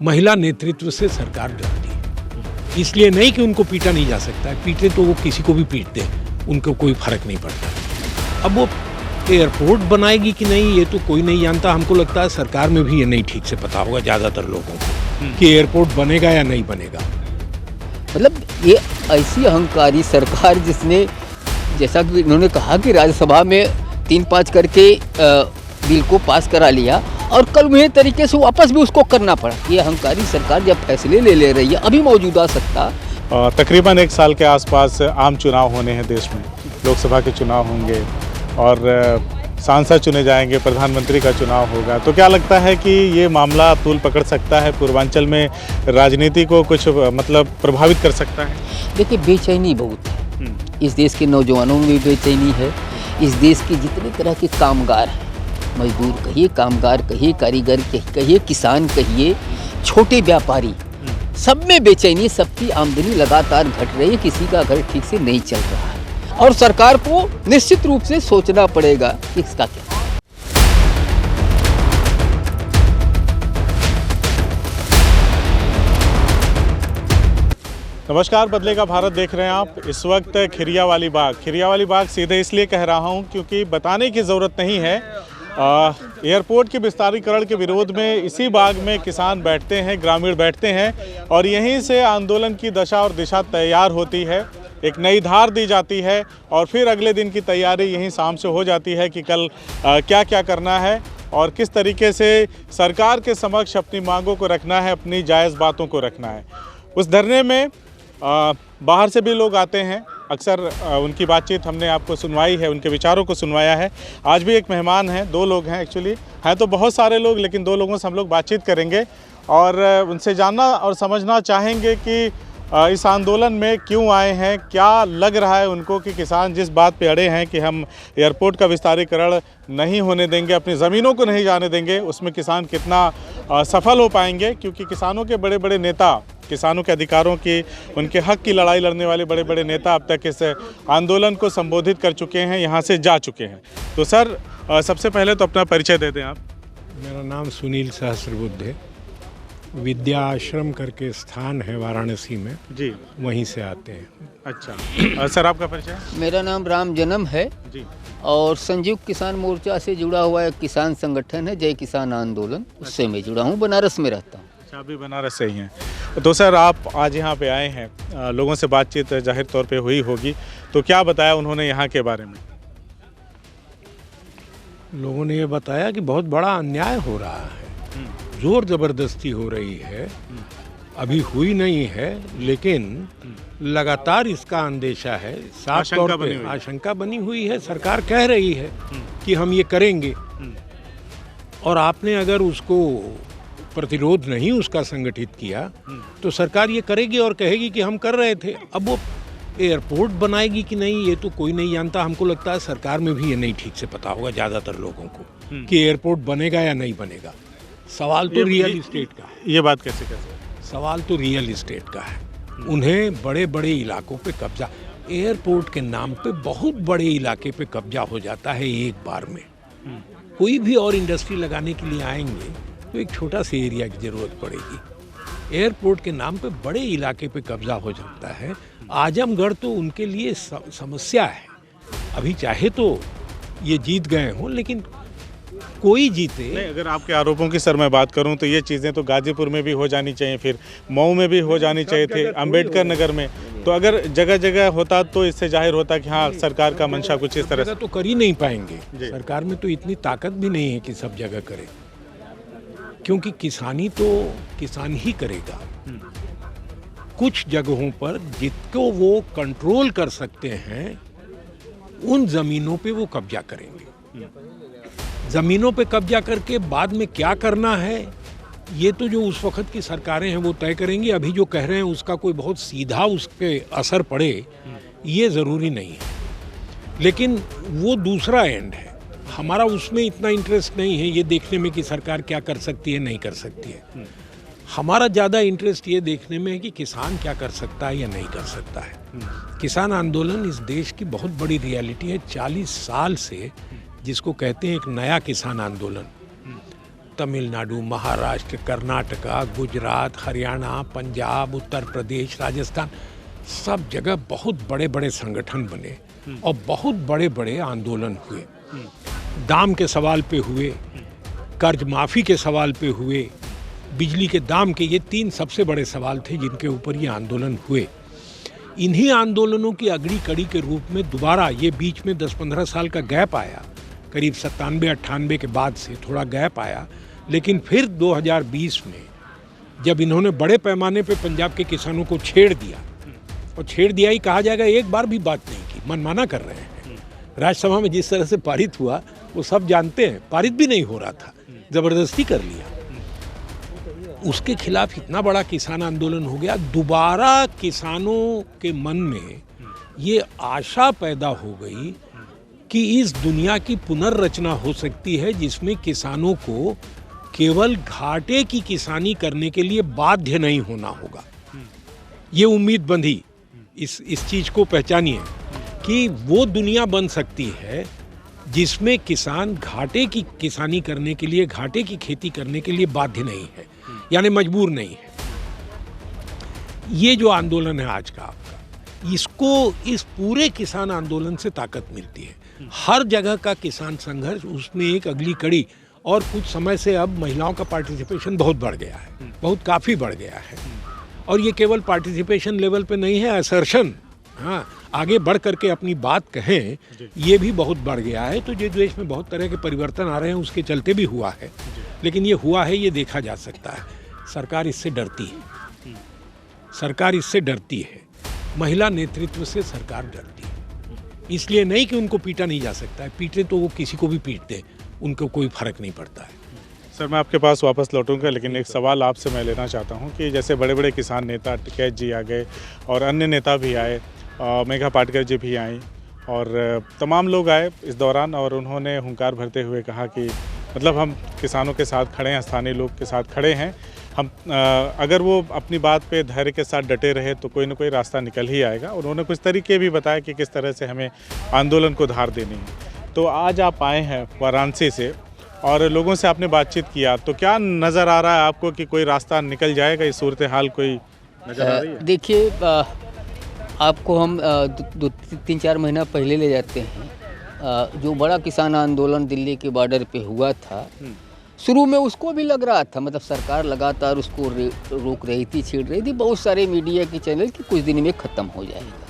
महिला नेतृत्व से सरकार डरती है। इसलिए नहीं कि उनको पीटा नहीं जा सकता है, पीटे तो वो किसी को भी पीटते हैं, उनको कोई फर्क नहीं पड़ता। अब वो एयरपोर्ट बनाएगी कि नहीं ये तो कोई नहीं जानता। हमको लगता है सरकार में भी ये नहीं ठीक से पता होगा ज़्यादातर लोगों को कि एयरपोर्ट बनेगा या नहीं बनेगा। मतलब ये ऐसी अहंकारी सरकार जिसने, जैसा कि इन्होंने कहा कि राज्यसभा में 3-5 करके बिल को पास करा लिया और कल उन्हें तरीके से वापस भी उसको करना पड़ा। ये अहंकारी सरकार जब फैसले ले रही है, अभी मौजूदा सत्ता तकरीबन 1 साल के आसपास आम चुनाव होने हैं देश में, लोकसभा के चुनाव होंगे और सांसद चुने जाएंगे, प्रधानमंत्री का चुनाव होगा। तो क्या लगता है कि ये मामला तूल पकड़ सकता है, पूर्वांचल में राजनीति को कुछ मतलब प्रभावित कर सकता है? देखिए, बेचैनी बहुत है इस देश के नौजवानों में भी बेचैनी है। इस देश के जितने तरह के कामगार हैं, मजदूर कहिए, कामगार कहिए, कारीगर कहिए, किसान कहिए, छोटे व्यापारी, सब में बेचैनी, सबकी आमदनी लगातार घट रही है, किसी का घर ठीक से नहीं चल रहा है और सरकार को निश्चित रूप से सोचना पड़ेगा कि इसका क्या। नमस्कार, बदलेगा भारत देख रहे हैं आप। इस वक्त खिरियावाली बाग सीधे इसलिए कह रहा हूं क्योंकि बताने की ज़रूरत नहीं है। एयरपोर्ट के विस्तारीकरण के विरोध में इसी बाग में किसान बैठते हैं, ग्रामीण बैठते हैं और यहीं से आंदोलन की दशा और दिशा तैयार होती है, एक नई धार दी जाती है और फिर अगले दिन की तैयारी यहीं शाम से हो जाती है कि कल क्या क्या करना है और किस तरीके से सरकार के समक्ष अपनी मांगों को रखना है, अपनी जायज़ बातों को रखना है। उस धरने में बाहर से भी लोग आते हैं, अक्सर उनकी बातचीत हमने आपको सुनवाई है, उनके विचारों को सुनवाया है। आज भी एक मेहमान हैं, 2 लोग हैं एक्चुअली, हैं तो बहुत सारे लोग, लेकिन 2 लोगों से हम लोग बातचीत करेंगे और उनसे जानना और समझना चाहेंगे कि इस आंदोलन में क्यों आए हैं, क्या लग रहा है उनको कि किसान जिस बात पे अड़े हैं कि हम एयरपोर्ट का विस्तारीकरण नहीं होने देंगे, अपनी ज़मीनों को नहीं जाने देंगे, उसमें किसान कितना सफल हो पाएंगे। क्योंकि किसानों के बड़े बड़े नेता, किसानों के अधिकारों की, उनके हक की लड़ाई लड़ने वाले बड़े बड़े नेता अब तक इस आंदोलन को संबोधित कर चुके हैं, यहाँ से जा चुके हैं। तो सर, सबसे पहले तो अपना परिचय दे दें आप। मेरा नाम सुनील सहस्त्रबुद्धे है। विद्या आश्रम करके स्थान है वाराणसी में जी, वहीं से आते हैं। अच्छा सर, आपका परिचय? मेरा नाम राम जन्म है जी और संयुक्त किसान मोर्चा से जुड़ा हुआ एक किसान संगठन है जय किसान आंदोलन, उससे मैं जुड़ा हूँ, बनारस में रहता हूँ। अच्छा, अभी बनारस से ही हैं। तो सर, आप आज यहाँ पे आए हैं, लोगों से बातचीत जाहिर तौर पे हुई होगी, तो क्या बताया उन्होंने यहाँ के बारे में? लोगों ने ये बताया कि बहुत बड़ा अन्याय हो रहा है, जोर जबरदस्ती हो रही है, अभी हुई नहीं है लेकिन लगातार इसका अंदेशा है, साफ तौर पे आशंका बनी हुई है। सरकार कह रही है कि हम ये करेंगे और आपने अगर उसको प्रतिरोध नहीं उसका संगठित किया तो सरकार ये करेगी और कहेगी कि हम कर रहे थे। अब वो एयरपोर्ट बनाएगी कि नहीं ये तो कोई नहीं जानता। हमको लगता है सरकार में भी ये नहीं ठीक से पता होगा ज़्यादातर लोगों को कि एयरपोर्ट बनेगा या नहीं बनेगा। सवाल तो रियल इस्टेट का है। ये बात कैसे? सवाल तो रियल इस्टेट का है। उन्हें बड़े बड़े इलाकों पे कब्जा, एयरपोर्ट के नाम पे बहुत बड़े इलाके पे कब्जा हो जाता है एक बार में। कोई भी और इंडस्ट्री लगाने के लिए आएंगे तो एक छोटा सा एरिया की ज़रूरत पड़ेगी। एयरपोर्ट के नाम पे बड़े इलाके पे कब्जा हो जाता है। आजमगढ़ तो उनके लिए समस्या है। अभी चाहे तो ये जीत गए हों लेकिन कोई जीते नहीं। अगर आपके आरोपों की सर मैं बात करूं तो ये चीज़ें तो गाजीपुर में भी हो जानी चाहिए, फिर मऊ में भी हो जानी चाहिए थे, अंबेडकर नगर में। तो अगर जगह जगह होता तो इससे जाहिर होता कि हाँ, सरकार का मंशा कुछ इस तरह से तो कर ही नहीं पाएंगे। सरकार में तो इतनी ताकत भी नहीं है कि सब जगह करे, क्योंकि किसानी तो किसान ही करेगा। कुछ जगहों पर जिनको वो कंट्रोल कर सकते हैं उन जमीनों पे वो कब्जा करेंगे। जमीनों पे कब्जा करके बाद में क्या करना है ये तो जो उस वक्त की सरकारें हैं वो तय करेंगी। अभी जो कह रहे हैं उसका कोई बहुत सीधा उस पे असर पड़े ये ज़रूरी नहीं है, लेकिन वो दूसरा एंड है। हमारा उसमें इतना इंटरेस्ट नहीं है ये देखने में कि सरकार क्या कर सकती है नहीं कर सकती है। हमारा ज़्यादा इंटरेस्ट ये देखने में है कि किसान क्या कर सकता है या नहीं कर सकता है। किसान आंदोलन इस देश की बहुत बड़ी रियलिटी है। 40 साल से जिसको कहते हैं एक नया किसान आंदोलन, तमिलनाडु, महाराष्ट्र, कर्नाटका, गुजरात, हरियाणा, पंजाब, उत्तर प्रदेश, राजस्थान, सब जगह बहुत बड़े बड़े संगठन बने और बहुत बड़े बड़े आंदोलन हुए। दाम के सवाल पे हुए, कर्ज माफ़ी के सवाल पे हुए, बिजली के दाम के, ये 3 सबसे बड़े सवाल थे जिनके ऊपर ये आंदोलन हुए। इन्हीं आंदोलनों की अगली कड़ी के रूप में दोबारा ये बीच में 10-15 साल का गैप आया, करीब 97-98 के बाद से थोड़ा गैप आया, लेकिन फिर 2020 में जब इन्होंने बड़े पैमाने पे पंजाब के किसानों को छेड़ दिया, और छेड़ दिया ही कहा जाएगा, एक बार भी बात नहीं की, मनमाना कर रहे हैं। राज्यसभा में जिस तरह से पारित हुआ वो सब जानते हैं, पारित भी नहीं हो रहा था, ज़बरदस्ती कर लिया। उसके खिलाफ इतना बड़ा किसान आंदोलन हो गया, दोबारा किसानों के मन में ये आशा पैदा हो गई कि इस दुनिया की पुनर्रचना हो सकती है जिसमें किसानों को केवल घाटे की किसानी करने के लिए बाध्य नहीं होना होगा। ये उम्मीद बंधी, इस चीज़ को पहचानिए कि वो दुनिया बन सकती है जिसमें किसान घाटे की किसानी करने के लिए, घाटे की खेती करने के लिए बाध्य नहीं है, यानी मजबूर नहीं है। ये जो आंदोलन है आज का आपका, इसको, इस पूरे किसान आंदोलन से ताकत मिलती है। हर जगह का किसान संघर्ष, उसमें एक अगली कड़ी, और कुछ समय से अब महिलाओं का पार्टिसिपेशन बहुत बढ़ गया है, बहुत काफ़ी बढ़ गया है। और ये केवल पार्टिसिपेशन लेवल पे नहीं है, असर्शन, हाँ, आगे बढ़ करके अपनी बात कहें, ये भी बहुत बढ़ गया है। तो जो देश में बहुत तरह के परिवर्तन आ रहे हैं उसके चलते भी हुआ है, लेकिन ये हुआ है, ये देखा जा सकता है। सरकार इससे डरती है, सरकार इससे डरती है, महिला नेतृत्व से सरकार डरती है। इसलिए नहीं कि उनको पीटा नहीं जा सकता है, पीटे तो वो किसी को भी पीटते हैं, उनको कोई फर्क नहीं पड़ता है। सर, मैं आपके पास वापस लौटूंगा, लेकिन एक सवाल आपसे मैं लेना चाहता हूं कि जैसे बड़े बड़े किसान नेता टिकैत जी आ गए और अन्य नेता भी आए, मेघा पाटकर जी भी आई, और तमाम लोग आए इस दौरान, और उन्होंने हुंकार भरते हुए कहा कि मतलब हम किसानों के साथ खड़े हैं, स्थानीय लोग के साथ खड़े हैं, हम अगर वो अपनी बात पे धैर्य के साथ डटे रहे तो कोई ना कोई रास्ता निकल ही आएगा। उन्होंने कुछ तरीके भी बताया कि किस तरह से हमें आंदोलन को धार देनी है। तो आज आप आए हैं वाराणसी से और लोगों से आपने बातचीत किया, तो क्या नज़र आ रहा है आपको कि कोई रास्ता निकल जाएगा, इस सूरत हाल कोई नज़र आ रही है? देखिए, आपको हम 2-3-4 महीना पहले ले जाते हैं। जो बड़ा किसान आंदोलन दिल्ली के बॉर्डर पे हुआ था, शुरू में उसको भी लग रहा था, मतलब सरकार लगातार उसको रोक रही थी, छेड़ रही थी, बहुत सारे मीडिया के चैनल कि कुछ दिन में ख़त्म हो जाएगा।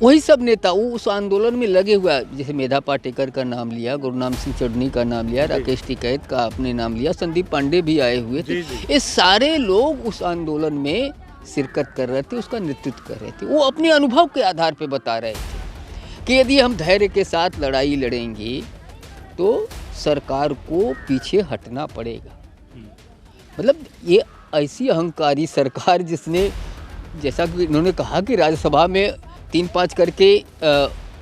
वही सब नेता वो उस आंदोलन में लगे हुआ, जैसे मेधा पाटेकर का नाम लिया, गुरनाम सिंह चढ़नी का नाम लिया, राकेश टिकैत का आपने नाम लिया, संदीप पांडे भी आए हुए थे। ये सारे लोग उस आंदोलन में शिरकत कर रहे थे, उसका नेतृत्व कर रहे थे। वो अपने अनुभव के आधार पर बता रहे थे कि यदि हम धैर्य के साथ लड़ाई लड़ेंगे तो सरकार को पीछे हटना पड़ेगा। मतलब ये ऐसी अहंकारी सरकार जिसने, जैसा कि इन्होंने कहा कि राज्यसभा में 3-5 करके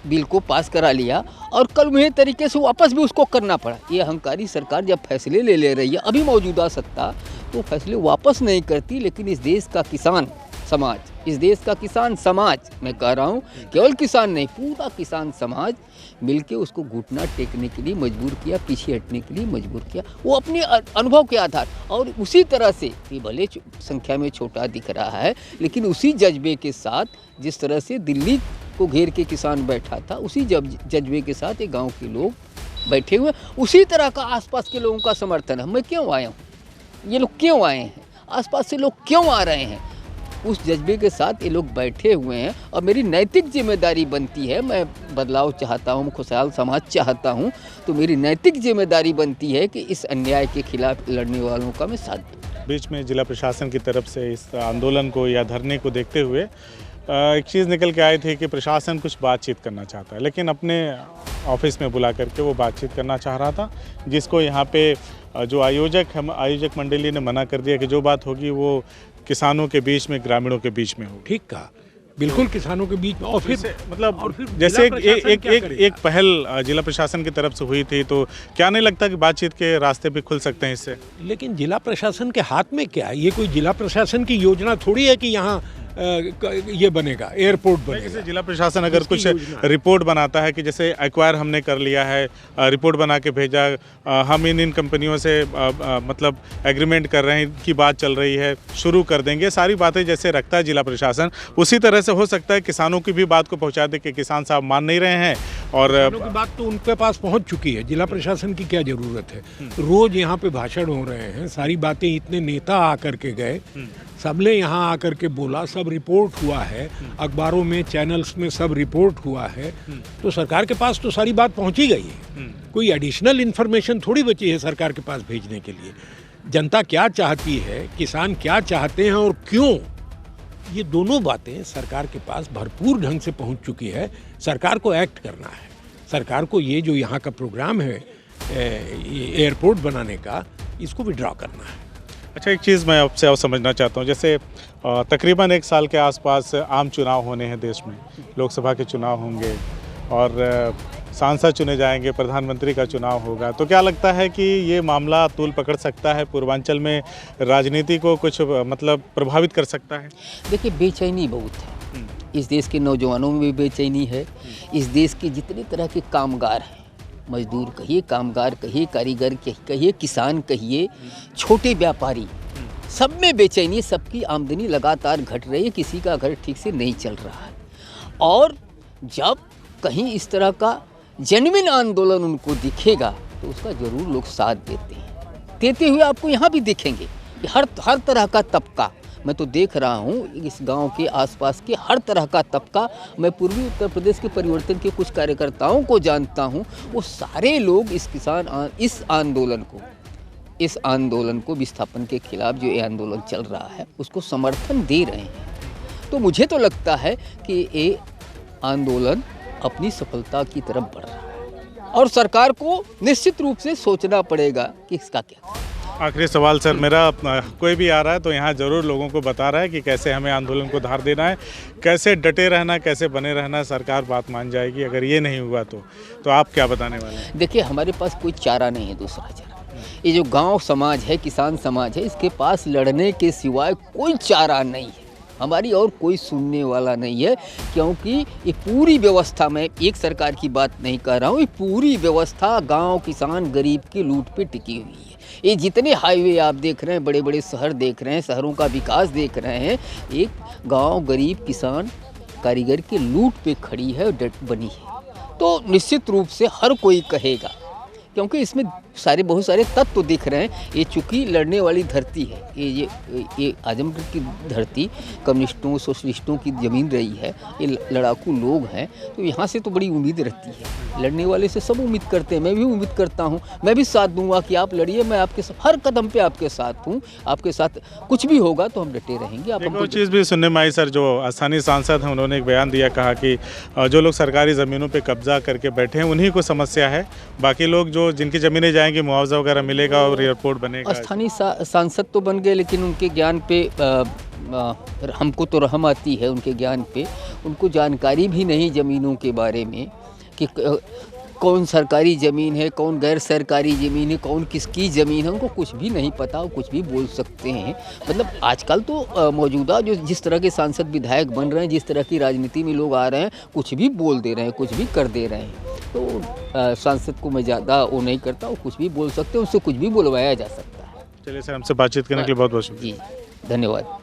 बिल को पास करा लिया और कल उन्हें तरीके से वापस भी उसको करना पड़ा। ये अहंकारी सरकार जब फैसले ले रही है, अभी मौजूदा सत्ता, तो फैसले वापस नहीं करती, लेकिन इस देश का किसान समाज, इस देश का किसान समाज, मैं कह रहा हूँ केवल किसान नहीं, पूरा किसान समाज मिलके उसको घुटना टेकने के लिए मजबूर किया, पीछे हटने के लिए मजबूर किया, वो अपने अनुभव के आधार। और उसी तरह से, ये भले संख्या में छोटा दिख रहा है, लेकिन उसी जज्बे के साथ जिस तरह से दिल्ली को घेर के किसान बैठा था, उसी जज्बे के साथ ये गाँव के लोग बैठे हुए, उसी तरह का आसपास के लोगों का समर्थन है। मैं क्यों आया हूँ, ये लोग क्यों आए हैं, आसपास से लोग क्यों आ रहे हैं, उस जज्बे के साथ ये लोग बैठे हुए हैं। और मेरी नैतिक जिम्मेदारी बनती है, मैं बदलाव चाहता हूँ, खुशहाल समाज चाहता हूँ, तो मेरी नैतिक जिम्मेदारी बनती है कि इस अन्याय के खिलाफ लड़ने वालों का मैं साथ दूँ। बीच में जिला प्रशासन की तरफ से इस आंदोलन को या धरने को देखते हुए एक चीज़ निकल के आई थी कि प्रशासन कुछ बातचीत करना चाहता है, लेकिन अपने ऑफिस में बुला करके वो बातचीत करना चाह रहा था, जिसको यहाँ पे जो आयोजक मंडली ने मना कर दिया कि जो बात होगी वो किसानों के बीच में, ग्रामीणों के बीच में होगी। ठीक कहा, बिल्कुल किसानों के बीच में। और फिर मतलब और फिर जैसे एक पहल जिला प्रशासन की तरफ से हुई थी, तो क्या नहीं लगता कि बातचीत के रास्ते भी खुल सकते हैं इससे? लेकिन जिला प्रशासन के हाथ में क्या है? ये कोई जिला प्रशासन की योजना थोड़ी है कि यहाँ ये बनेगा, एयरपोर्ट बनेगा। जैसे जिला प्रशासन अगर इसकी कुछ योजना। रिपोर्ट बनाता है कि जैसे एक्वायर हमने कर लिया है, रिपोर्ट बना के भेजा, हम इन कंपनियों से मतलब एग्रीमेंट कर रहे हैं, इनकी बात चल रही है, शुरू कर देंगे, सारी बातें जैसे रखता है जिला प्रशासन, उसी तरह से हो सकता है किसानों की भी बात को पहुंचा दे कि किसान साहब मान नहीं रहे हैं और किसानों की बात तो उनके पास पहुंच चुकी है। जिला प्रशासन की क्या जरूरत है? रोज यहाँ पे भाषण हो रहे हैं, सारी बातें इतने नेता आकर के गए, सबने यहाँ आकर के बोला, सब रिपोर्ट हुआ है, अखबारों में, चैनल्स में सब रिपोर्ट हुआ है, तो सरकार के पास तो सारी बात पहुंची गई है। कोई एडिशनल इन्फॉर्मेशन थोड़ी बची है सरकार के पास भेजने के लिए। जनता क्या चाहती है, किसान क्या चाहते हैं और क्यों, ये दोनों बातें सरकार के पास भरपूर ढंग से पहुंच चुकी है। सरकार को एक्ट करना है, सरकार को ये जो यहाँ का प्रोग्राम है एयरपोर्ट बनाने का, इसको विड्रॉ करना है। अच्छा, एक चीज़ मैं आपसे और समझना चाहता हूँ, जैसे तकरीबन 1 साल के आसपास आम चुनाव होने हैं देश में, लोकसभा के चुनाव होंगे और सांसद चुने जाएंगे, प्रधानमंत्री का चुनाव होगा, तो क्या लगता है कि ये मामला तूल पकड़ सकता है, पूर्वांचल में राजनीति को कुछ मतलब प्रभावित कर सकता है? देखिए, बेचैनी बहुत है, इस देश के नौजवानों में भी बेचैनी है, इस देश के जितने तरह के कामगार हैं, मजदूर कहिए, कामगार कहिए, कारीगर कहिए, किसान कहिए, छोटे व्यापारी, सब में बेचैनी है, सबकी आमदनी लगातार घट रही है, किसी का घर ठीक से नहीं चल रहा है। और जब कहीं इस तरह का जेन्युइन आंदोलन उनको दिखेगा तो उसका ज़रूर लोग साथ देते हैं। देते हुए आपको यहाँ भी दिखेंगे कि हर तरह का तबका, मैं तो देख रहा हूँ इस गांव के आसपास के हर तरह का तबका, मैं पूर्वी उत्तर प्रदेश के परिवर्तन के कुछ कार्यकर्ताओं को जानता हूँ, वो सारे लोग इस आंदोलन को विस्थापन के खिलाफ जो ये आंदोलन चल रहा है उसको समर्थन दे रहे हैं। तो मुझे तो लगता है कि ये आंदोलन अपनी सफलता की तरफ बढ़ रहा है और सरकार को निश्चित रूप से सोचना पड़ेगा कि इसका क्या। आखिरी सवाल सर मेरा, कोई भी आ रहा है तो यहाँ ज़रूर लोगों को बता रहा है कि कैसे हमें आंदोलन को धार देना है, कैसे डटे रहना, कैसे बने रहना, सरकार बात मान जाएगी, अगर ये नहीं हुआ तो आप क्या बताने वाले हैं? देखिए, हमारे पास कोई चारा नहीं है, दूसरा चारा, ये जो गांव समाज है, किसान समाज है, इसके पास लड़ने के सिवाय कोई चारा नहीं है, हमारी और कोई सुनने वाला नहीं है, क्योंकि ये पूरी व्यवस्था, मैं एक सरकार की बात नहीं कर रहा हूँ, ये पूरी व्यवस्था गांव, किसान, गरीब की लूट पे टिकी हुई है। ये जितने हाईवे आप देख रहे हैं, बड़े बड़े शहर देख रहे हैं, शहरों का विकास देख रहे हैं, एक गांव, गरीब, किसान, कारीगर की लूट पे खड़ी है, बनी है। तो निश्चित रूप से हर कोई कहेगा, क्योंकि इसमें बहुत सारे तत्व दिख रहे हैं। ये चूँकि लड़ने वाली धरती है, ये आजमगढ़ की धरती कम्युनिस्टों, सोशलिस्टों की ज़मीन रही है, ये लड़ाकू लोग हैं, तो यहाँ से तो बड़ी उम्मीद रहती है। लड़ने वाले से सब उम्मीद करते हैं, मैं भी उम्मीद करता हूँ, मैं भी साथ दूंगा कि आप लड़िए, मैं आपके साथ हर कदम पे आपके साथ हूँ, आपके साथ कुछ भी होगा तो हम डटे रहेंगे। आप एक चीज़ भी सुनने में आई सर, जो स्थानीय सांसद हैं उन्होंने एक बयान दिया, कहा कि जो लोग सरकारी ज़मीनों पर कब्जा करके बैठे हैं उन्हीं को समस्या है, बाकी लोग जो जिनकी ज़मीनें जाएंगी मुआवजा वगैरह मिलेगा और एयरपोर्ट बनेगा। स्थानीय सांसद तो बन गए, लेकिन उनके ज्ञान पे हमको तो रहम आती है, उनके ज्ञान पे, उनको जानकारी भी नहीं ज़मीनों के बारे में कि कौन सरकारी ज़मीन है, कौन गैर सरकारी ज़मीन है, कौन किसकी ज़मीन है, उनको कुछ भी नहीं पता, वो कुछ भी बोल सकते हैं। मतलब आजकल तो मौजूदा जो जिस तरह के सांसद विधायक बन रहे हैं, जिस तरह की राजनीति में लोग आ रहे हैं, कुछ भी बोल दे रहे हैं, कुछ भी कर दे रहे हैं। तो सांसद को मैं ज़्यादा वो नहीं करता, वो कुछ भी बोल सकते हैं, उससे कुछ भी बुलवाया जा सकता है। चलिए सर, हमसे बातचीत करने के लिए बहुत बहुत शुक्रिया। जी, धन्यवाद।